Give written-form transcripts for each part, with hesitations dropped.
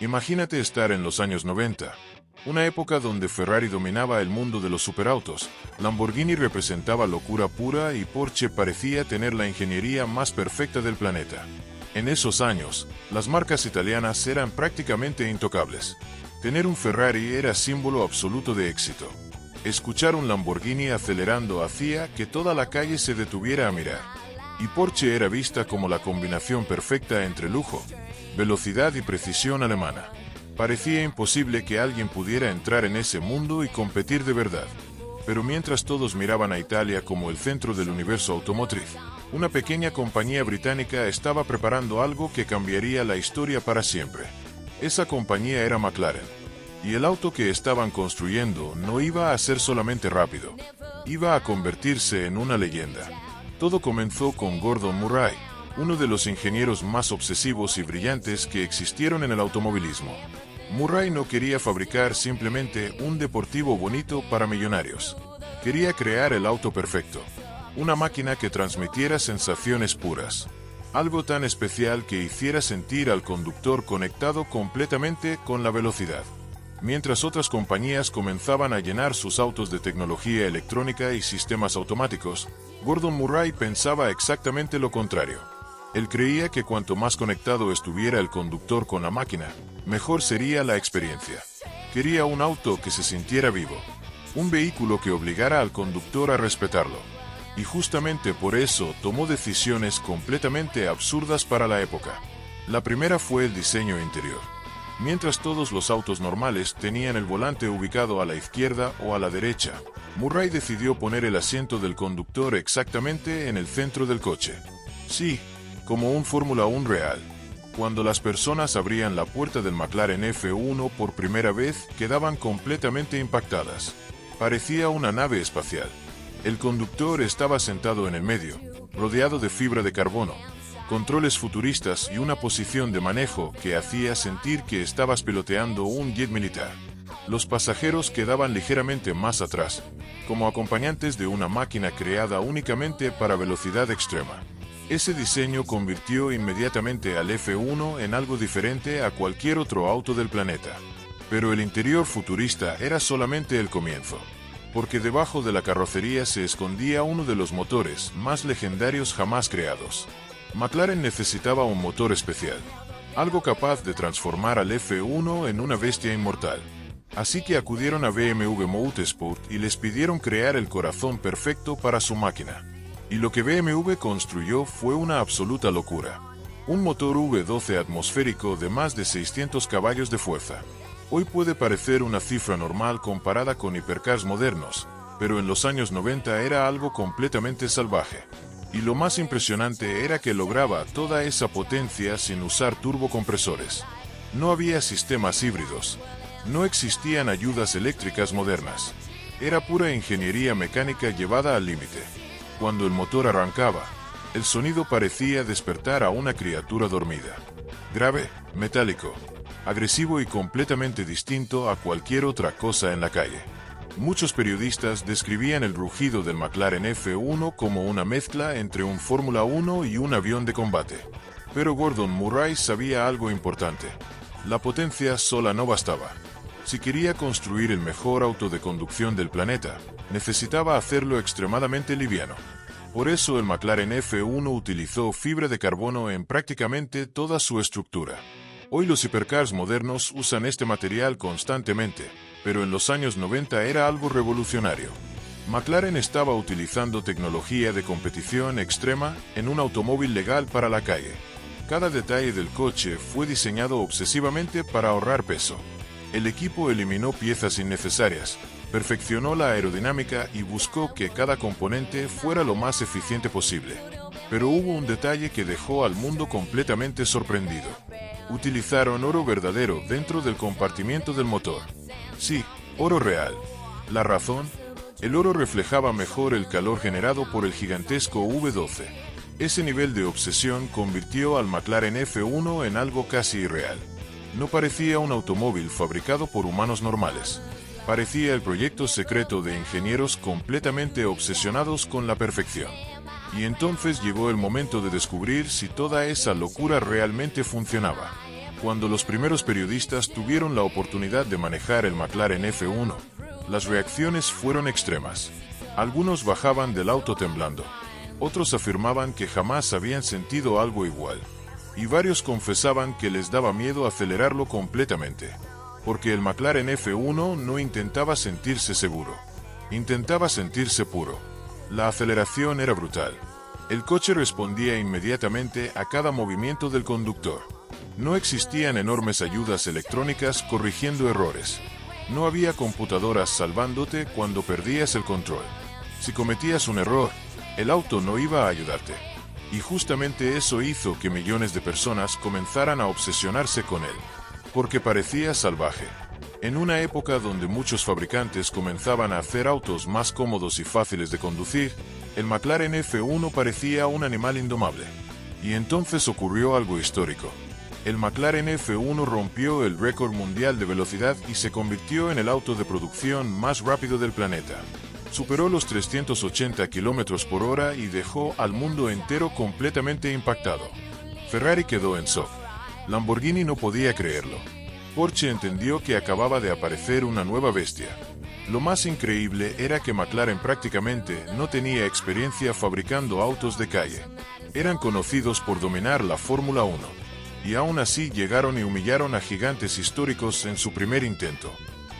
Imagínate estar en los años 90, una época donde Ferrari dominaba el mundo de los superautos, Lamborghini representaba locura pura y Porsche parecía tener la ingeniería más perfecta del planeta. En esos años, las marcas italianas eran prácticamente intocables. Tener un Ferrari era símbolo absoluto de éxito. Escuchar un Lamborghini acelerando hacía que toda la calle se detuviera a mirar. Y Porsche era vista como la combinación perfecta entre lujo, velocidad y precisión alemana. Parecía imposible que alguien pudiera entrar en ese mundo y competir de verdad. Pero mientras todos miraban a Italia como el centro del universo automotriz, una pequeña compañía británica estaba preparando algo que cambiaría la historia para siempre. Esa compañía era McLaren. Y el auto que estaban construyendo no iba a ser solamente rápido, iba a convertirse en una leyenda. Todo comenzó con Gordon Murray, uno de los ingenieros más obsesivos y brillantes que existieron en el automovilismo. Murray no quería fabricar simplemente un deportivo bonito para millonarios. Quería crear el auto perfecto, una máquina que transmitiera sensaciones puras. Algo tan especial que hiciera sentir al conductor conectado completamente con la velocidad. Mientras otras compañías comenzaban a llenar sus autos de tecnología electrónica y sistemas automáticos, Gordon Murray pensaba exactamente lo contrario. Él creía que cuanto más conectado estuviera el conductor con la máquina, mejor sería la experiencia. Quería un auto que se sintiera vivo, un vehículo que obligara al conductor a respetarlo. Y justamente por eso tomó decisiones completamente absurdas para la época. La primera fue el diseño interior. Mientras todos los autos normales tenían el volante ubicado a la izquierda o a la derecha, Murray decidió poner el asiento del conductor exactamente en el centro del coche. Sí, como un Fórmula 1 real. Cuando las personas abrían la puerta del McLaren F1 por primera vez, quedaban completamente impactadas. Parecía una nave espacial. El conductor estaba sentado en el medio, rodeado de fibra de carbono, controles futuristas y una posición de manejo que hacía sentir que estabas piloteando un jet militar. Los pasajeros quedaban ligeramente más atrás, como acompañantes de una máquina creada únicamente para velocidad extrema. Ese diseño convirtió inmediatamente al F1 en algo diferente a cualquier otro auto del planeta. Pero el interior futurista era solamente el comienzo, porque debajo de la carrocería se escondía uno de los motores más legendarios jamás creados. McLaren necesitaba un motor especial, algo capaz de transformar al F1 en una bestia inmortal. Así que acudieron a BMW Motorsport y les pidieron crear el corazón perfecto para su máquina. Y lo que BMW construyó fue una absoluta locura. Un motor V12 atmosférico de más de 600 caballos de fuerza. Hoy puede parecer una cifra normal comparada con hipercars modernos, pero en los años 90 era algo completamente salvaje. Y lo más impresionante era que lograba toda esa potencia sin usar turbocompresores. No había sistemas híbridos. No existían ayudas eléctricas modernas. Era pura ingeniería mecánica llevada al límite. Cuando el motor arrancaba, el sonido parecía despertar a una criatura dormida. Grave, metálico, agresivo y completamente distinto a cualquier otra cosa en la calle. Muchos periodistas describían el rugido del McLaren F1 como una mezcla entre un Fórmula 1 y un avión de combate. Pero Gordon Murray sabía algo importante. La potencia sola no bastaba. Si quería construir el mejor auto de conducción del planeta, necesitaba hacerlo extremadamente liviano. Por eso el McLaren F1 utilizó fibra de carbono en prácticamente toda su estructura. Hoy los hipercars modernos usan este material constantemente, pero en los años 90 era algo revolucionario. McLaren estaba utilizando tecnología de competición extrema en un automóvil legal para la calle. Cada detalle del coche fue diseñado obsesivamente para ahorrar peso. El equipo eliminó piezas innecesarias, perfeccionó la aerodinámica y buscó que cada componente fuera lo más eficiente posible. Pero hubo un detalle que dejó al mundo completamente sorprendido. Utilizaron oro verdadero dentro del compartimiento del motor. Sí, oro real. ¿La razón? El oro reflejaba mejor el calor generado por el gigantesco V12. Ese nivel de obsesión convirtió al McLaren F1 en algo casi irreal. No parecía un automóvil fabricado por humanos normales. Parecía el proyecto secreto de ingenieros completamente obsesionados con la perfección. Y entonces llegó el momento de descubrir si toda esa locura realmente funcionaba. Cuando los primeros periodistas tuvieron la oportunidad de manejar el McLaren F1, las reacciones fueron extremas. Algunos bajaban del auto temblando. Otros afirmaban que jamás habían sentido algo igual. Y varios confesaban que les daba miedo acelerarlo completamente. Porque el McLaren F1 no intentaba sentirse seguro. Intentaba sentirse puro. La aceleración era brutal. El coche respondía inmediatamente a cada movimiento del conductor. No existían enormes ayudas electrónicas corrigiendo errores. No había computadoras salvándote cuando perdías el control. Si cometías un error, el auto no iba a ayudarte. Y justamente eso hizo que millones de personas comenzaran a obsesionarse con él. Porque parecía salvaje. En una época donde muchos fabricantes comenzaban a hacer autos más cómodos y fáciles de conducir, el McLaren F1 parecía un animal indomable. Y entonces ocurrió algo histórico. El McLaren F1 rompió el récord mundial de velocidad y se convirtió en el auto de producción más rápido del planeta. Superó los 380 km/h y dejó al mundo entero completamente impactado. Ferrari quedó en shock. Lamborghini no podía creerlo. Porsche entendió que acababa de aparecer una nueva bestia. Lo más increíble era que McLaren prácticamente no tenía experiencia fabricando autos de calle. Eran conocidos por dominar la Fórmula 1. Y aún así llegaron y humillaron a gigantes históricos en su primer intento.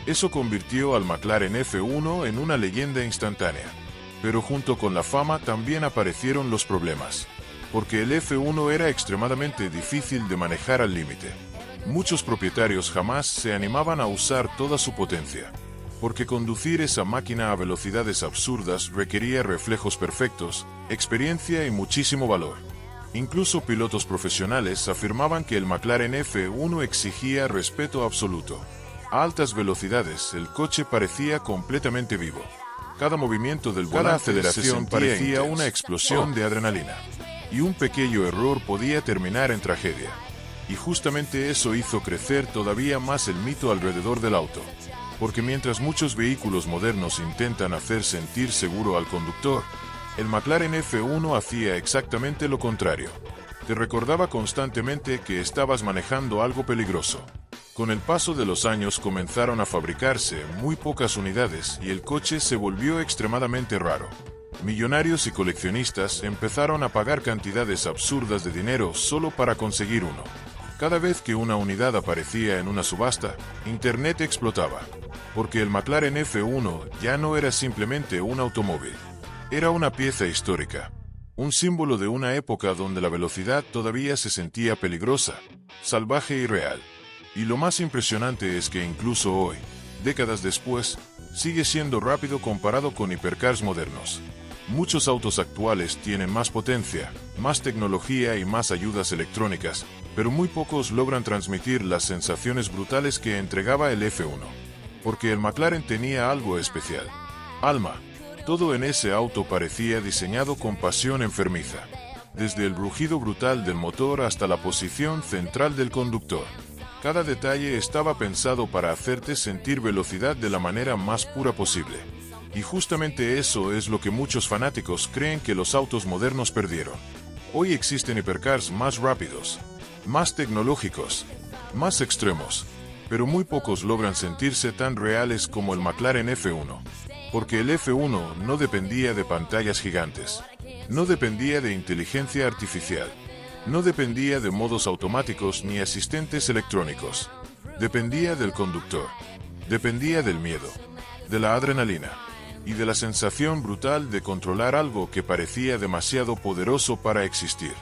Eso convirtió al McLaren F1 en una leyenda instantánea. Pero junto con la fama también aparecieron los problemas. Porque el F1 era extremadamente difícil de manejar al límite. Muchos propietarios jamás se animaban a usar toda su potencia. Porque conducir esa máquina a velocidades absurdas requería reflejos perfectos, experiencia y muchísimo valor. Incluso pilotos profesionales afirmaban que el McLaren F1 exigía respeto absoluto. A altas velocidades, el coche parecía completamente vivo. Cada movimiento del volante, cada aceleración parecía una explosión de adrenalina. Y un pequeño error podía terminar en tragedia. Y justamente eso hizo crecer todavía más el mito alrededor del auto. Porque mientras muchos vehículos modernos intentan hacer sentir seguro al conductor, el McLaren F1 hacía exactamente lo contrario. Te recordaba constantemente que estabas manejando algo peligroso. Con el paso de los años comenzaron a fabricarse muy pocas unidades y el coche se volvió extremadamente raro. Millonarios y coleccionistas empezaron a pagar cantidades absurdas de dinero solo para conseguir uno. Cada vez que una unidad aparecía en una subasta, Internet explotaba. Porque el McLaren F1 ya no era simplemente un automóvil. Era una pieza histórica. Un símbolo de una época donde la velocidad todavía se sentía peligrosa, salvaje y real. Y lo más impresionante es que incluso hoy, décadas después, sigue siendo rápido comparado con hipercars modernos. Muchos autos actuales tienen más potencia, más tecnología y más ayudas electrónicas, pero muy pocos logran transmitir las sensaciones brutales que entregaba el F1. Porque el McLaren tenía algo especial. Alma. Todo en ese auto parecía diseñado con pasión enfermiza. Desde el rugido brutal del motor hasta la posición central del conductor. Cada detalle estaba pensado para hacerte sentir velocidad de la manera más pura posible. Y justamente eso es lo que muchos fanáticos creen que los autos modernos perdieron. Hoy existen hipercars más rápidos, más tecnológicos, más extremos, pero muy pocos logran sentirse tan reales como el McLaren F1. Porque el F1 no dependía de pantallas gigantes, no dependía de inteligencia artificial, no dependía de modos automáticos ni asistentes electrónicos. Dependía del conductor, dependía del miedo, de la adrenalina y de la sensación brutal de controlar algo que parecía demasiado poderoso para existir.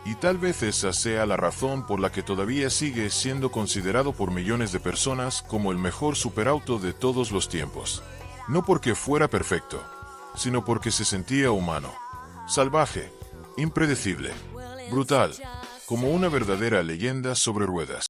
Y tal vez esa sea la razón por la que todavía sigue siendo considerado por millones de personas como el mejor superauto de todos los tiempos. No porque fuera perfecto, sino porque se sentía humano, salvaje, impredecible, brutal, como una verdadera leyenda sobre ruedas.